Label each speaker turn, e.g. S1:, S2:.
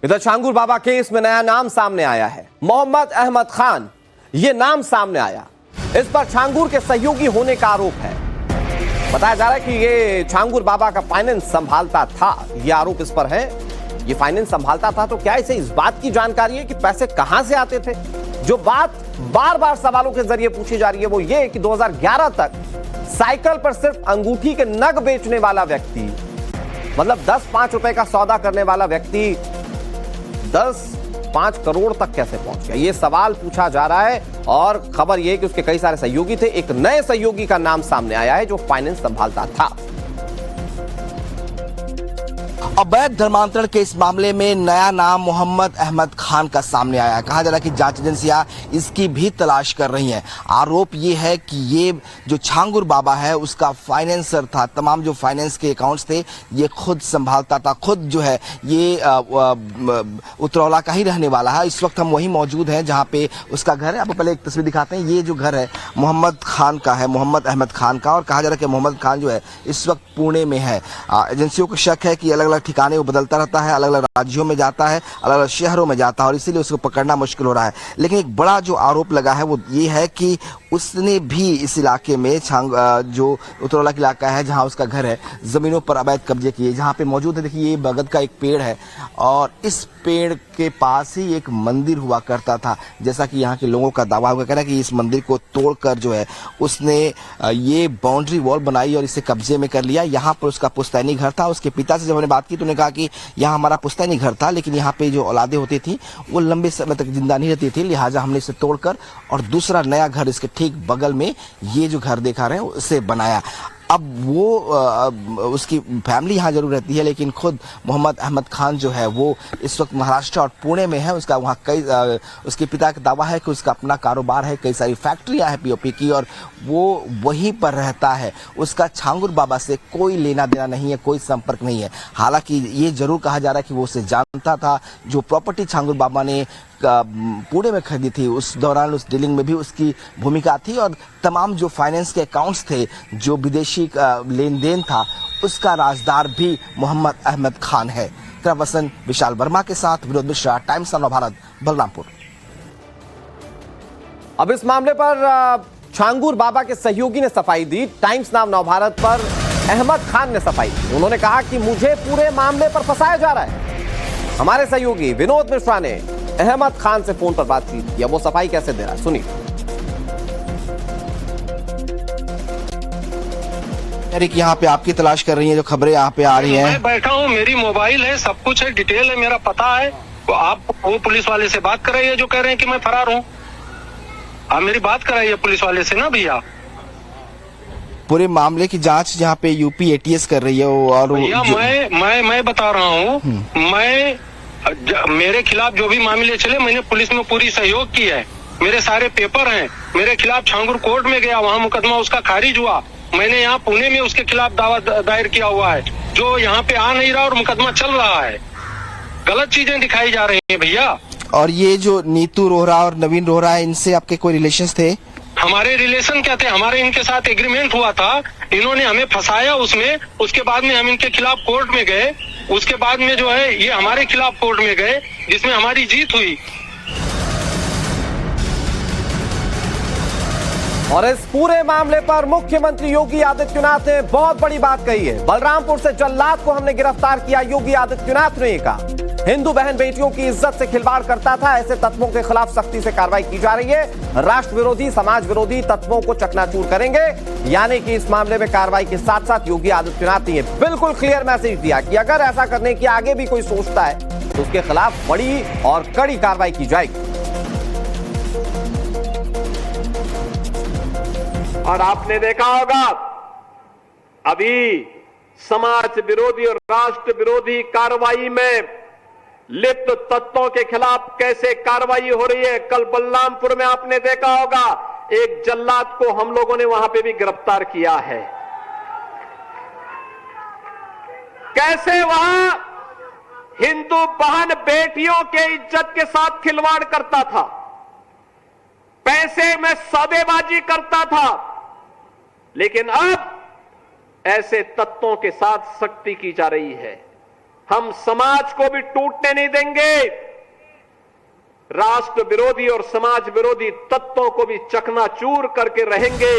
S1: इधर छांगुर बाबा केस में नया नाम सामने आया है। मोहम्मद अहमद खान, ये नाम सामने आया। इस पर छांगुर के सहयोगी होने का आरोप है। बताया जा रहा है कि ये छांगुर बाबा का फाइनेंस संभालता था, ये आरोप इस पर है। ये फाइनेंस संभालता था तो क्या इसे इस बात की जानकारी है कि पैसे कहां से आते थे? जो बात बार बार सवालों के जरिए पूछी जा रही है वो ये कि 2011 तक साइकिल पर सिर्फ अंगूठी के नग बेचने वाला व्यक्ति, मतलब 10-5 रुपए का सौदा करने वाला व्यक्ति 10-5 करोड़ तक कैसे पहुंच गया, ये सवाल पूछा जा रहा है। और खबर यह कि उसके कई सारे सहयोगी थे। एक नए सहयोगी का नाम सामने आया है जो फाइनेंस संभालता था।
S2: अवैध धर्मांतरण के इस मामले में नया नाम मोहम्मद अहमद खान का सामने आया है। कहा जा रहा है कि जांच एजेंसियां इसकी भी तलाश कर रही हैं। आरोप ये है कि ये जो छांगुर बाबा है उसका फाइनेंसर था। तमाम जो फाइनेंस के अकाउंट्स थे ये खुद संभालता था। खुद जो है ये उतरौला का ही रहने वाला है। इस वक्त हम वहीं मौजूद हैं जहां पे उसका घर है। आपको पहले एक तस्वीर दिखाते हैं। ये जो घर है मोहम्मद खान का है, मोहम्मद अहमद खान का। और कहा जा रहा है कि मोहम्मद खान जो है इस वक्त पुणे में है। एजेंसियों को शक है कि अलग अलग ठिकाने वो बदलता रहता है, अलग अलग राज्यों में जाता है, अलग अलग शहरों में जाता है और इसीलिए उसको पकड़ना मुश्किल हो रहा है। लेकिन एक बड़ा जो आरोप लगा है वो ये है कि उसने भी इस इलाके में जो उतरौला का इलाका है जहां उसका घर है, जमीनों पर अवैध कब्जे किए। जहां पे मौजूद है, देखिए ये बगद का एक पेड़ है और इस पेड़ के पास ही एक मंदिर हुआ करता था। जैसा कि यहाँ के लोगों का दावा हुआ कहना है कि इस मंदिर को तोड़कर जो है उसने ये बाउंड्री वॉल बनाई और इसे कब्जे में कर लिया। यहाँ पर उसका पुश्तैनी घर था। उसके पिता से जब हमने बात की तो उन्होंने कहा कि यहाँ हमारा पुश्तैनी घर था, लेकिन यहाँ पे जो औलादे होती थी वो लंबे समय तक जिंदा नहीं रहती थी, लिहाजा हमने इसे तोड़कर और दूसरा नया घर इसके ठीक बगल में ये जो घर देखा रहे हैं उसे बनाया। अब वो उसकी फैमिली यहाँ जरूर रहती है, लेकिन खुद मोहम्मद अहमद खान जो है वो इस वक्त महाराष्ट्र और पुणे में है। उसका वहाँ कई उसके पिता का दावा है कि उसका अपना कारोबार है, कई सारी फैक्ट्रियाँ हैं पीओपी की और वो वहीं पर रहता है। उसका छांगुर बाबा से कोई लेना देना नहीं है, कोई संपर्क नहीं है। हालांकि ये जरूर कहा जा रहा है कि वो उसे जानता था। जो प्रॉपर्टी छांगुर बाबा ने पुणे में खरीदी थी उस दौरान उस डीलिंग में भी उसकी भूमिका थी और तमाम जो फाइनेंस के अकाउंट्स थे, जो विदेशी लेन देन था, उसका राजदार भी मोहम्मद अहमद खान है। वसन विशाल वर्मा के साथ विनोद मिश्रा, टाइम्स ऑफ नव भारत, बलरामपुर।
S1: अब इस मामले पर छांगुर बाबा के सहयोगी ने सफाई दी। टाइम्स नाम नव भारत पर अहमद खान ने सफाई दी। उन्होंने कहा कि मुझे पूरे मामले पर फंसाया जा रहा है। हमारे सहयोगी विनोद मिश्रा ने अहमद खान से फोन पर बातचीत की। वो सफाई कैसे दे रहा है सुनिए।
S2: यहाँ पे आपकी तलाश कर रही है, जो खबरें यहाँ पे आ रही हैं।
S3: मैं बैठा हूँ, मेरी मोबाइल है, सब कुछ है, डिटेल है, मेरा पता है। तो आप वो पुलिस वाले से बात कराइए जो कह रहे हैं कि मैं फरार हूँ। आप मेरी बात कराइए पुलिस वाले से ना भैया।
S2: पूरे मामले की जांच जहाँ पे यूपी एटीएस कर रही है और
S3: भैया मैं बता रहा हूँ, मेरे खिलाफ जो भी मामले चले मैंने पुलिस में पूरी सहयोग की है। मेरे सारे पेपर हैं। मेरे खिलाफ छांगुर कोर्ट में गया, वहाँ मुकदमा उसका खारिज हुआ। मैंने यहाँ पुणे में उसके खिलाफ दावा दायर किया हुआ है, जो यहाँ पे आ नहीं रहा और मुकदमा चल रहा है। गलत चीजें दिखाई जा रही हैं भैया।
S2: और ये जो नीतू रोहरा और नवीन रोहरा है, इनसे आपके कोई रिलेशंस थे?
S3: हमारे रिलेशन क्या थे? हमारे इनके साथ एग्रीमेंट हुआ था, इन्होंने हमें फंसाया उसमें। उसके बाद में हम इनके खिलाफ कोर्ट में गए। उसके बाद में जो है ये हमारे खिलाफ कोर्ट में गए, जिसमें हमारी जीत हुई।
S1: और इस पूरे मामले पर मुख्यमंत्री योगी आदित्यनाथ ने बहुत बड़ी बात कही है। बलरामपुर से जल्लाद को हमने गिरफ्तार किया, योगी आदित्यनाथ ने कहा हिंदू बहन बेटियों की इज्जत से खिलवाड़ करता था, ऐसे तत्वों के खिलाफ सख्ती से कार्रवाई की जा रही है। राष्ट्र विरोधी, समाज विरोधी तत्वों को चकनाचूर करेंगे। यानी कि इस मामले में कार्रवाई के साथ साथ योगी आदित्यनाथ ने बिल्कुल क्लियर मैसेज दिया कि अगर ऐसा करने की आगे भी कोई सोचता है तो उसके खिलाफ बड़ी और कड़ी कार्रवाई की जाएगी।
S4: और आपने देखा होगा अभी समाज विरोधी और राष्ट्र विरोधी कार्रवाई में लिप्त तत्वों के खिलाफ कैसे कार्रवाई हो रही है। कल बलरामपुर में आपने देखा होगा एक जल्लाद को हम लोगों ने वहां पे भी गिरफ्तार किया है। कैसे वहां हिंदू बहन बेटियों के इज्जत के साथ खिलवाड़ करता था, पैसे में सौदेबाजी करता था, लेकिन अब ऐसे तत्वों के साथ सख्ती की जा रही है। हम समाज को भी टूटने नहीं देंगे, राष्ट्र विरोधी और समाज विरोधी तत्वों को भी चकनाचूर करके रहेंगे।